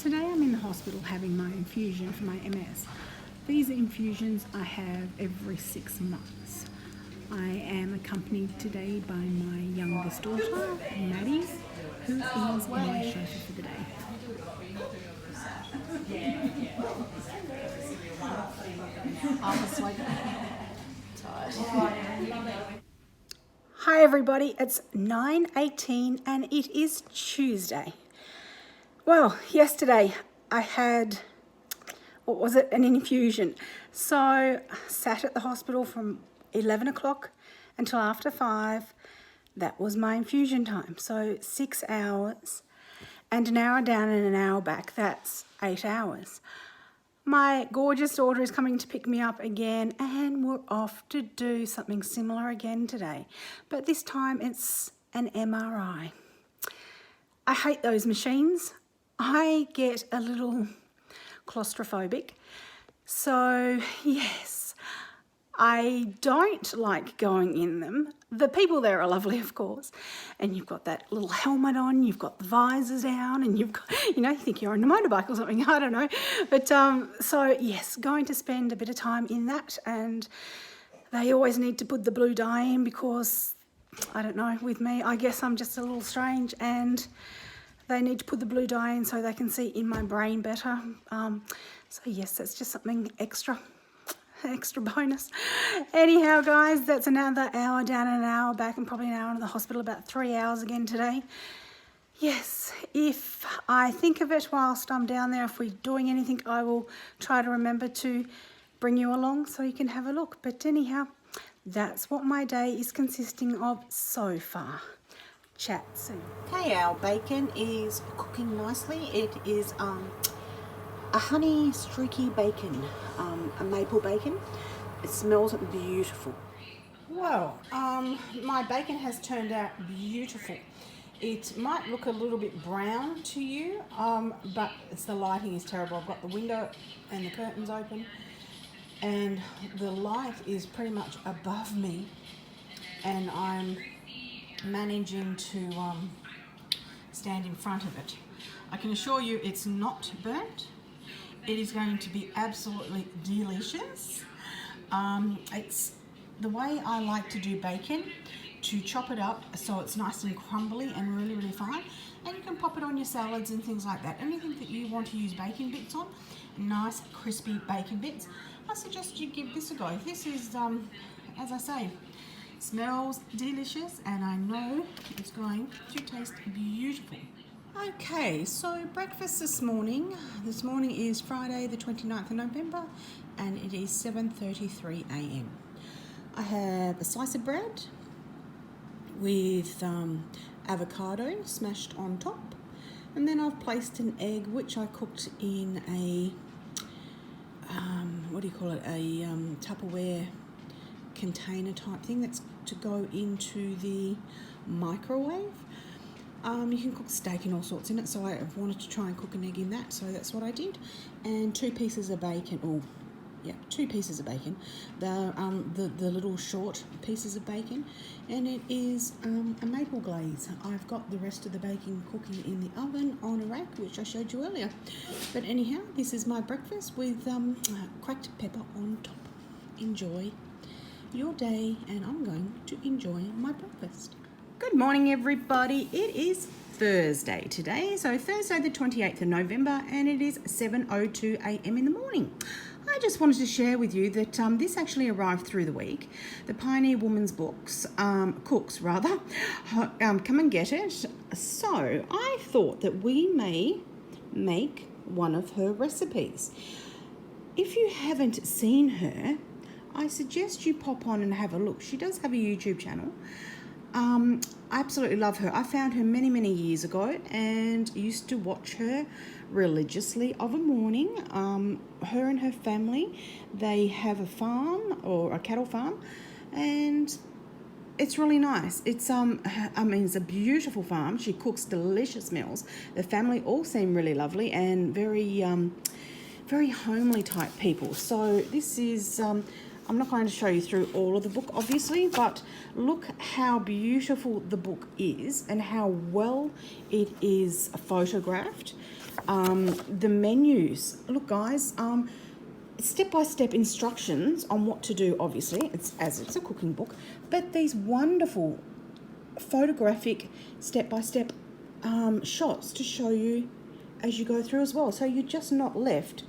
Today I'm in the hospital having my infusion for my MS. These infusions I have every 6 months. I am accompanied today by my youngest daughter, Maddie, who is my chauffeur for the day. Hi everybody, it's 9:18 and it is Tuesday. Well, yesterday I had, an infusion. So I sat at the hospital from 11 o'clock until after 5. That was my infusion time. So 6 hours and an hour down and an hour back. That's 8 hours. My gorgeous daughter is coming to pick me up again and we're off to do something similar again today. But this time it's an MRI. I hate those machines. I get a little claustrophobic. So yes, I don't like going in them. The people there are lovely, of course. And you've got that little helmet on, you've got the visors down, and you've got, you think you're on a motorbike or something, I don't know. But so yes, going to spend a bit of time in that, and they always need to put the blue dye in because, I don't know, with me, I guess I'm just a little strange, and they need to put the blue dye in so they can see in my brain better. So yes, that's just something extra bonus. Anyhow, guys, that's another hour down and an hour back and probably an hour in the hospital, about 3 hours again today. Yes, if I think of it whilst I'm down there, if we're doing anything, I will try to remember to bring you along so you can have a look. But anyhow, that's what my day is consisting of so far. Chat soon. Okay, our bacon is cooking nicely. It is a honey streaky bacon, a maple bacon. It smells beautiful. Well, my bacon has turned out beautiful. It might look a little bit brown to you, but the lighting is terrible. I've got the window and the curtains open and the light is pretty much above me and I'm managing to stand in front of it. I can assure you it's not burnt. It is going to be absolutely delicious. It's the way I like to do bacon, to chop it up so it's nice and crumbly and really, really fine. And you can pop it on your salads and things like that. Anything that you want to use bacon bits on, nice crispy bacon bits, I suggest you give this a go. This is, as I say, smells delicious and I know it's going to taste beautiful. Okay, so breakfast this morning is Friday the 29th of November and it is 7:33 a.m. I have a slice of bread with avocado smashed on top, and then I've placed an egg which I cooked in a, a Tupperware container type thing that's to go into the microwave. You can cook steak and all sorts in it, so I wanted to try and cook an egg in that, so that's what I did. And 2 pieces of bacon, 2 pieces of bacon, the little short pieces of bacon, and it is a maple glaze. I've got the rest of the bacon cooking in the oven on a rack, which I showed you earlier. But anyhow, this is my breakfast with cracked pepper on top. Enjoy your day, and I'm going to enjoy my breakfast. Good morning, everybody. It is Thursday today, so Thursday the 28th of November, and it is 7:02 a.m. in the morning. I just wanted to share with you that this actually arrived through the week. The Pioneer Woman's Cooks, come and get it. So I thought that we may make one of her recipes. If you haven't seen her, I suggest you pop on and have a look. She does have a YouTube channel. I absolutely love her. I found her many, many years ago and used to watch her religiously of a morning. Her and her family, they have a farm or a cattle farm, and it's really nice. It's it's a beautiful farm. She cooks delicious meals. The family all seem really lovely and very homely type people. So this is I'm not going to show you through all of the book, obviously, but look how beautiful the book is and how well it is photographed. the menus. Look, guys, step-by-step instructions on what to do. Obviously, it's a cooking book, but these wonderful photographic step-by-step shots to show you as you go through as well. So you're just not left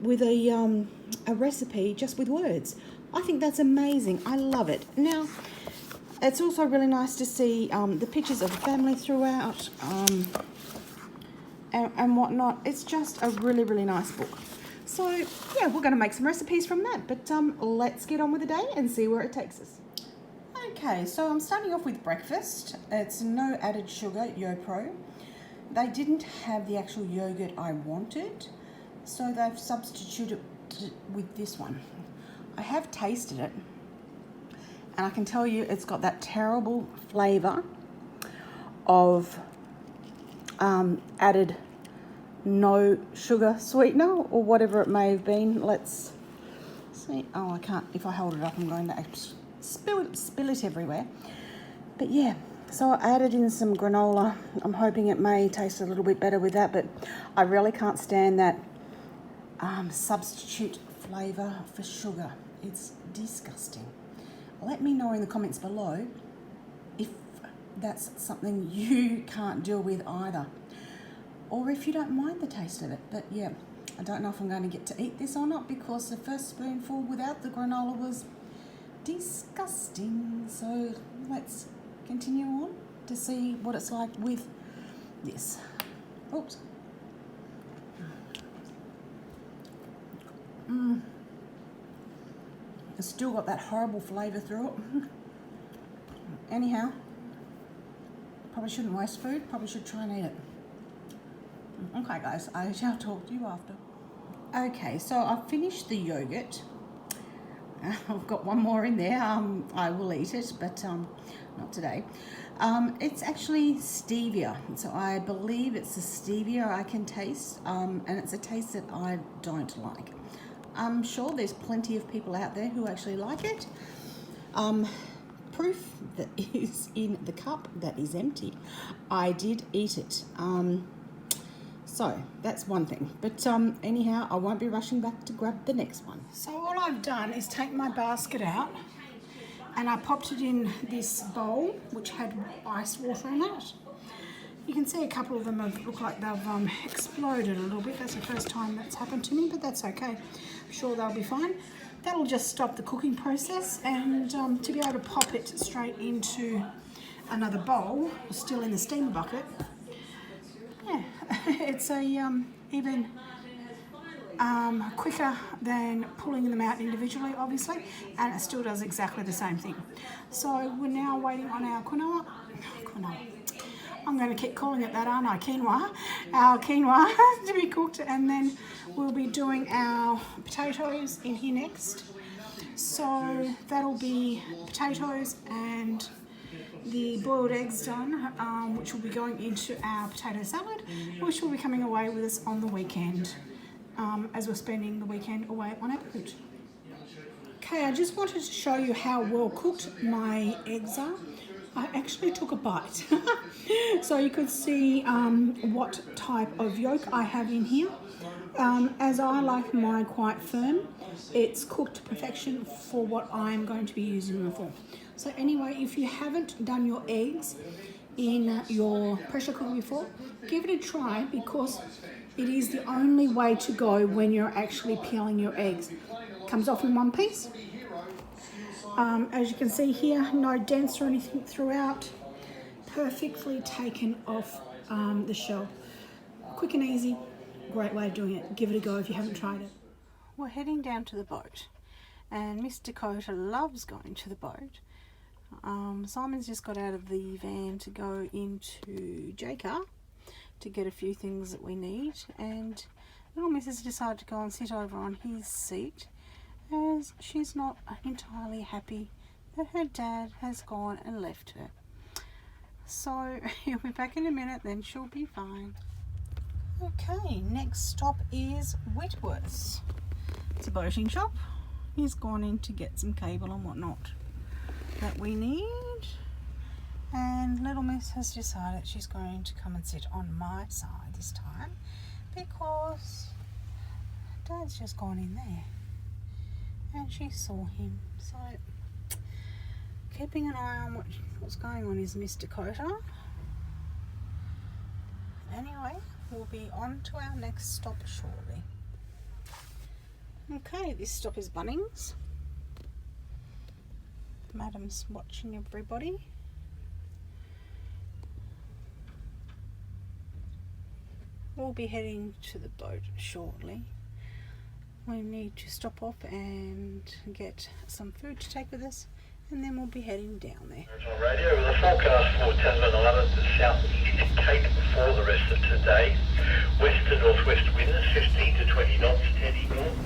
with a recipe just with words. I think that's amazing. I love it. Now, it's also really nice to see the pictures of the family throughout and whatnot. It's just a really, really nice book. So, yeah, we're going to make some recipes from that. But let's get on with the day and see where it takes us. Okay, so I'm starting off with breakfast. It's no added sugar, YoPro. They didn't have the actual yogurt I wanted, so they've substituted it with this one. I have tasted it, and I can tell you it's got that terrible flavour of added no sugar sweetener or whatever it may have been. Let's see. Oh, I can't. If I hold it up, I'm going to spill it everywhere. But yeah, so I added in some granola. I'm hoping it may taste a little bit better with that, but I really can't stand that substitute flavour for sugar. It's disgusting. Let me know in the comments below if that's something you can't deal with either, or if you don't mind the taste of it. But yeah, I don't know if I'm going to get to eat this or not, because the first spoonful without the granola was disgusting. So let's continue on to see what it's like with this. Oops. It's still got that horrible flavour through it. Anyhow, probably shouldn't waste food, probably should try and eat it. Okay guys, I shall talk to you after. Okay, so I've finished the yogurt. I've got one more in there. I will eat it, but not today. It's actually stevia, so I believe it's the stevia I can taste, and it's a taste that I don't like. I'm sure there's plenty of people out there who actually like it. Proof that is in the cup that is empty. I did eat it. So that's one thing. But anyhow, I won't be rushing back to grab the next one. So all I've done is take my basket out and I popped it in this bowl which had ice water in it. You can see a couple of them have looked like they've exploded a little bit. That's the first time that's happened to me, but that's okay. I'm sure they'll be fine. That'll just stop the cooking process, and to be able to pop it straight into another bowl, still in the steamer bucket, yeah, it's a even quicker than pulling them out individually, obviously, and it still does exactly the same thing. So we're now waiting on our quinoa. I'm going to keep calling it that, aren't I? Quinoa. Our quinoa to be cooked, and then we'll be doing our potatoes in here next. So that'll be potatoes and the boiled eggs done, which will be going into our potato salad, which will be coming away with us on the weekend, as we're spending the weekend away on our boat. Okay, I just wanted to show you how well cooked my eggs are. I actually took a bite so you could see what type of yolk I have in here. As I like mine quite firm, it's cooked to perfection for what I'm going to be using them for. So anyway, if you haven't done your eggs in your pressure cooker before, give it a try, because it is the only way to go when you're actually peeling your eggs. Comes off in one piece. As you can see here, no dents or anything throughout. Perfectly taken off the shell. Quick and easy, great way of doing it. Give it a go if you haven't tried it. We're heading down to the boat, and Miss Dakota loves going to the boat. Simon's just got out of the van to go into J-Car to get a few things that we need, and little Miss has decided to go and sit over on his seat, as she's not entirely happy that her dad has gone and left her. So he'll be back in a minute, then she'll be fine. Okay, next stop is Whitworth's. It's a boating shop. He's gone in to get some cable and whatnot that we need, and little Miss has decided she's going to come and sit on my side this time, because Dad's just gone in there and she saw him. So keeping an eye on what's going on is Miss Dakota. Anyway, we'll be on to our next stop shortly. Okay, this stop is Bunnings. Madam's watching everybody. We'll be heading to the boat shortly. We need to stop off and get some food to take with us, and then we'll be heading down there. On radio with a forecast for Tasman Island to southeast Cape for the rest of today. West to northwest winds 15 to 20 knots, steady north.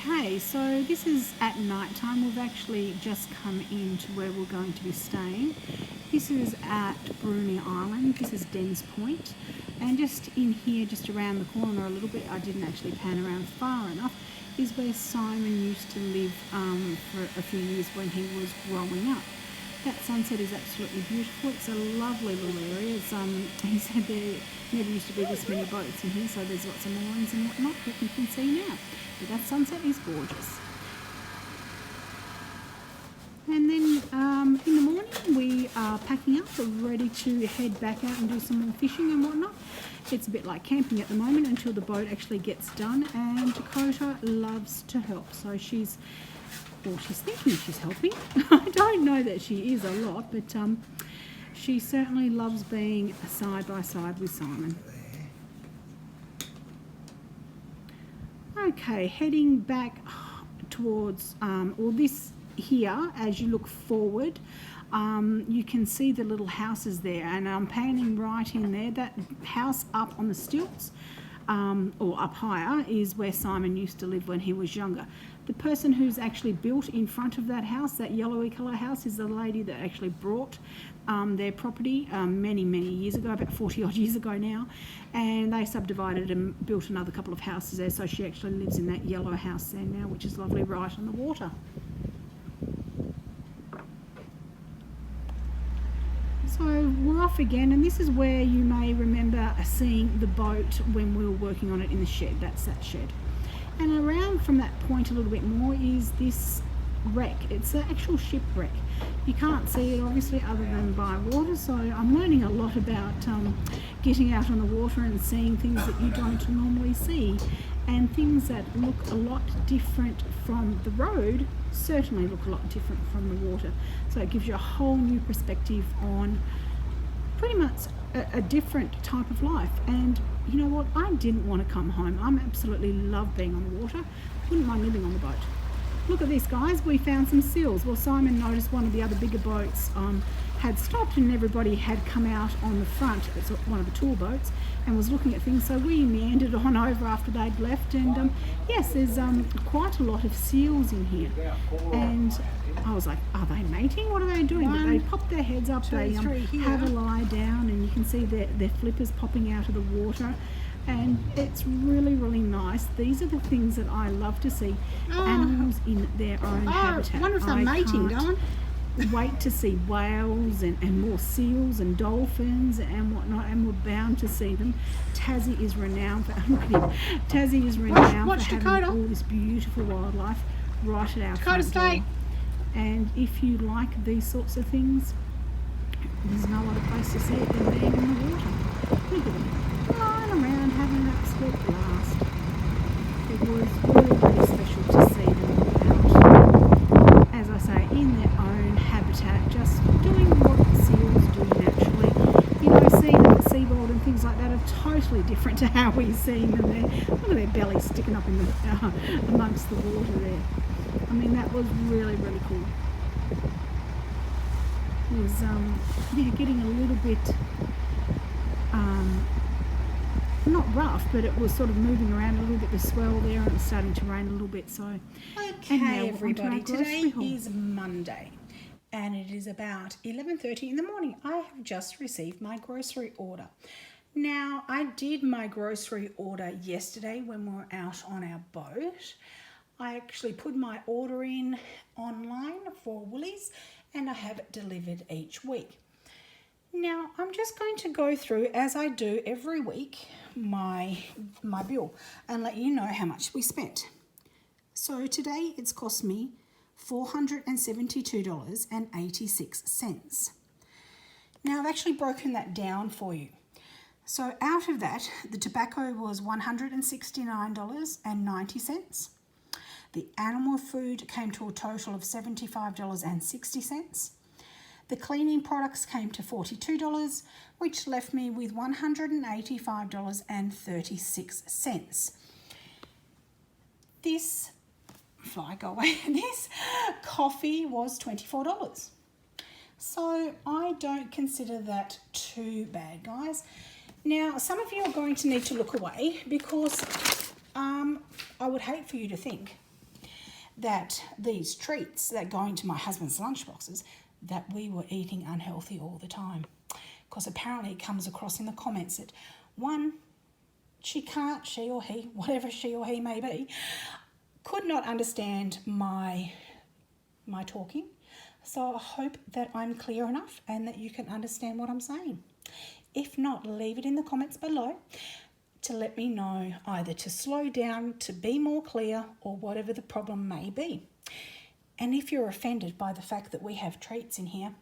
Okay, so this is at night time. We've actually just come into where we're going to be staying. This is at Bruny Island. This is Den's Point. And just in here, just around the corner a little bit, I didn't actually pan around far enough, is where Simon used to live for a few years when he was growing up. That sunset is absolutely beautiful. It's a lovely little area. He said there never used to be this many boats in here, so there's lots of moorings and whatnot that you can see now. But that sunset is gorgeous. And then in the morning we are packing up, we're ready to head back out and do some more fishing and whatnot. It's a bit like camping at the moment until the boat actually gets done, and Dakota loves to help, so she's thinking she's helping. I don't know that she is a lot, but she certainly loves being side by side with Simon. Okay, heading back towards, this here, as you look forward, you can see the little houses there, and I'm panning right in there. That house up on the stilts, or up higher, is where Simon used to live when he was younger. The person who's actually built in front of that house, that yellowy colour house, is the lady that actually brought their property many years ago, about 40 odd years ago now, and they subdivided and built another couple of houses there, so she actually lives in that yellow house there now, which is lovely, right on the water. So we're off again, and this is where you may remember seeing the boat when we were working on it in the shed. That's that shed. And around from that point a little bit more is this wreck. It's an actual shipwreck. You can't see it obviously other than by water, so I'm learning a lot about getting out on the water and seeing things that you don't normally see, and things that look a lot different from the road certainly look a lot different from the water. So it gives you a whole new perspective on pretty much a different type of life. And you know what, I didn't want to come home. I absolutely love being on the water. Wouldn't mind living on the boat. Look at this, guys, we found some seals. Well, Simon noticed one of the other bigger boats had stopped, and everybody had come out on the front. It's one of the tour boats, and was looking at things, so we meandered on over after they'd left, and yes, there's quite a lot of seals in here. And I was like, are they mating? What are they doing? But they pop their heads up, they have a lie down, and you can see their flippers popping out of the water. And it's really nice. These are the things that I love to see, animals in their own habitat. I wonder if they're mating, Dawn. Wait to see whales and more seals and dolphins and whatnot, and we're bound to see them. Tassie is renowned for Tassie is renowned for having Dakota. all this beautiful wildlife right at our Dakota, front door. stay. And if you like these sorts of things, there's no other place to see it than being in the water. Look at them, flying around, having an absolute blast. It was really special to see them you seeing them there. Look at their bellies sticking up in the amongst the water there. I mean, that was really, really cool. It was yeah, getting a little bit not rough, but it was sort of moving around a little bit, the swell there, and it was starting to rain a little bit. So Okay, everybody, today is Monday and it is about 11:30 in the morning. I have just received my grocery order. Now, I did my grocery order yesterday when we were out on our boat. I actually put my order in online for Woolies and I have it delivered each week. Now, I'm just going to go through, as I do every week, my bill and let you know how much we spent. So today it's cost me $472.86. Now, I've actually broken that down for you. So out of that, the tobacco was $169.90. The animal food came to a total of $75.60. The cleaning products came to $42, which left me with $185.36. This coffee was $24. So I don't consider that too bad, guys. Now, some of you are going to need to look away because I would hate for you to think that these treats that go into my husband's lunchboxes, that we were eating unhealthy all the time. Because apparently it comes across in the comments that one, she or he, whatever she or he may be, could not understand my talking. So I hope that I'm clear enough and that you can understand what I'm saying. If not, leave it in the comments below to let me know either to slow down, to be more clear, or whatever the problem may be. And if you're offended by the fact that we have treats in here,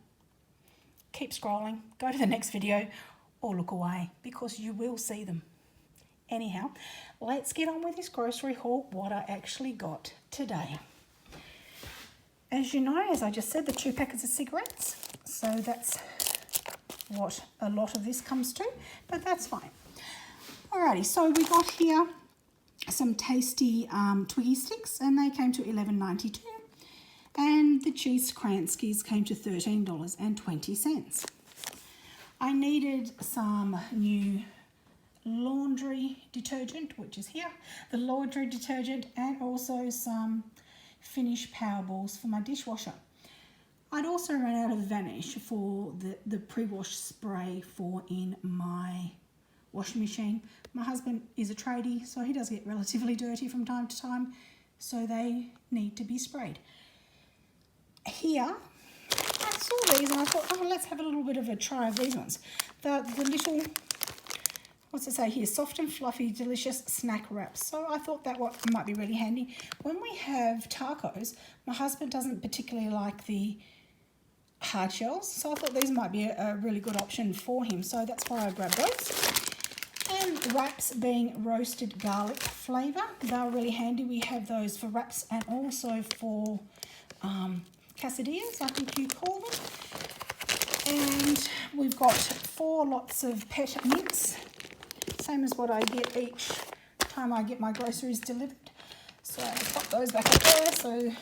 keep scrolling, go to the next video, or look away, because you will see them. Anyhow, let's get on with this grocery haul, what I actually got today. As you know, as I just said, the 2 packets of cigarettes. So that's what a lot of this comes to, but that's fine. Alrighty, so we got here some tasty Twiggy sticks, and they came to $11.92. And the cheese Kranskis came to $13.20. I needed some new laundry detergent, which is here, the laundry detergent, and also some Finish Power Balls for my dishwasher. I'd also run out of Vanish for the pre-wash spray for in my washing machine. My husband is a tradie, so he does get relatively dirty from time to time, so they need to be sprayed. Here, I saw these and I thought, oh, let's have a little bit of a try of these ones. The little, what's it say here? Soft and fluffy, delicious snack wraps. So I thought that might be really handy. When we have tacos, my husband doesn't particularly like the hard shells, so I thought these might be a really good option for him. So that's why I grabbed those. And wraps being roasted garlic flavour. They're really handy. We have those for wraps and also for quesadillas, I think you call them. And we've got 4 lots of peppermints, same as what I get each time I get my groceries delivered. So I'll pop those back up there so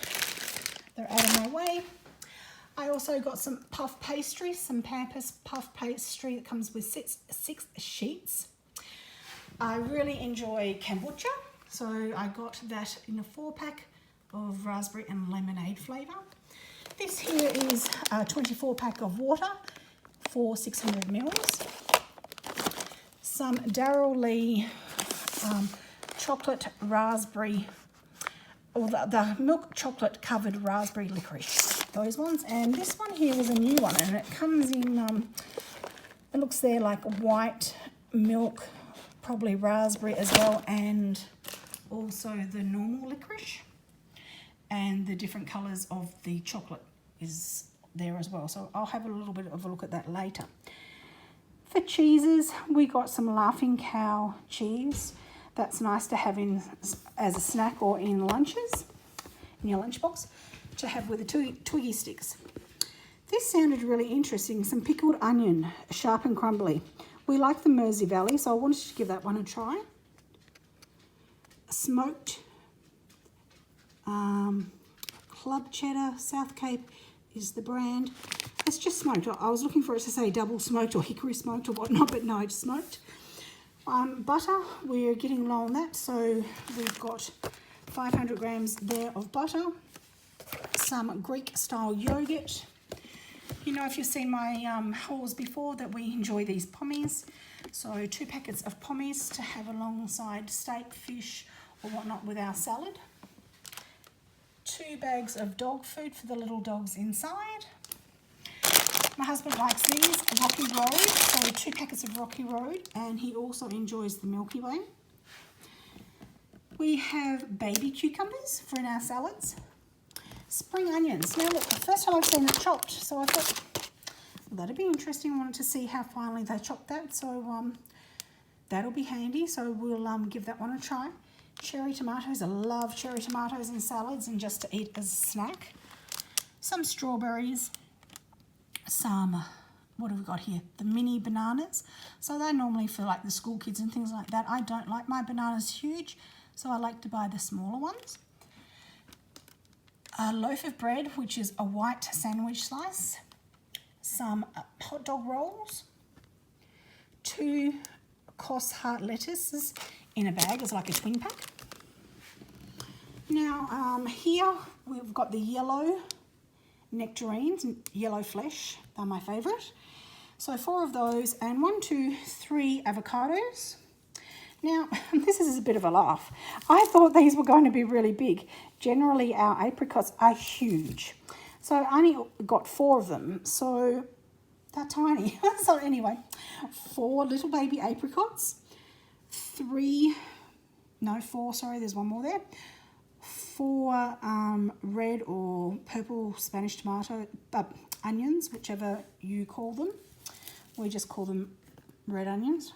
they're out of my way. I also got some puff pastry, some Pampers puff pastry that comes with 6 sheets. I really enjoy kombucha, so I got that in a 4-pack of raspberry and lemonade flavour. This here is a 24-pack of water for 600 mils. Some Darryl Lee chocolate raspberry, or the milk chocolate covered raspberry licorice. Those ones. And this one here was a new one, and it comes in, it looks there like white milk, probably raspberry as well, and also the normal licorice. And the different colours of the chocolate is there as well. So I'll have a little bit of a look at that later. For cheeses, we got some Laughing Cow cheese. That's nice to have in as a snack or in lunches, in your lunchbox, to have with the Twiggy sticks. This sounded really interesting. Some pickled onion, sharp and crumbly. We like the Mersey Valley, so I wanted to give that one a try. smoked club cheddar. South Cape is the brand. It's just smoked. I was looking for it to say double smoked or hickory smoked or whatnot, but no, it's smoked. Butter, we're getting low on that, so we've got 500 grams there of butter. Some Greek style yogurt. You know, if you've seen my hauls before, that we enjoy these pommies. So 2 packets of pommies to have alongside steak, fish or whatnot with our salad. 2 bags of dog food for the little dogs inside. My husband likes these, Rocky Road, so 2 packets of Rocky Road, and he also enjoys the Milky Way. We have baby cucumbers for in our salads. Spring onions. Now look, the first time I've seen it chopped, so I thought, well, that'd be interesting. I wanted to see how finely they chopped that, so that'll be handy. So we'll give that one a try. Cherry tomatoes. I love cherry tomatoes in salads and just to eat as a snack. Some strawberries. Some, what have we got here? The mini bananas. So they're normally for like the school kids and things like that. I don't like my bananas huge, so I like to buy the smaller ones. A loaf of bread, which is a white sandwich slice. Some hot dog rolls. 2 Cos heart lettuces in a bag. It's like a twin pack. Now here we've got the yellow nectarines, yellow flesh, they're my favourite. So 4 of those and 1, 2, 3 avocados. Now, this is a bit of a laugh. I thought these were going to be really big. Generally, our apricots are huge. So I only got 4 of them, so they're tiny. So anyway, 4 little baby apricots, 4, sorry, there's one more there. 4 red or purple Spanish tomato onions, whichever you call them. We just call them red onions.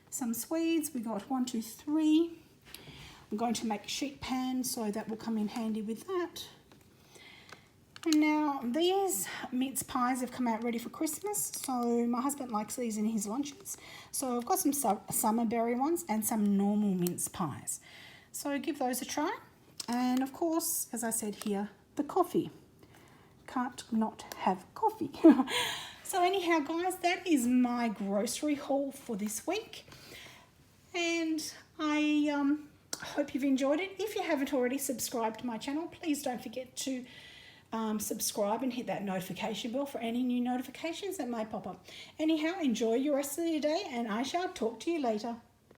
Some Swedes, we got 1, 2, 3. I'm going to make sheet pan, so that will come in handy with that. And now these mince pies have come out ready for Christmas, so my husband likes these in his lunches. So I've got some summer berry ones and some normal mince pies. So give those a try. And of course, as I said here, the coffee. Can't not have coffee. So anyhow, guys, that is my grocery haul for this week. And I hope you've enjoyed it. If you haven't already subscribed to my channel, please don't forget to subscribe and hit that notification bell for any new notifications that may pop up. Anyhow, enjoy your rest of your day, and I shall talk to you later.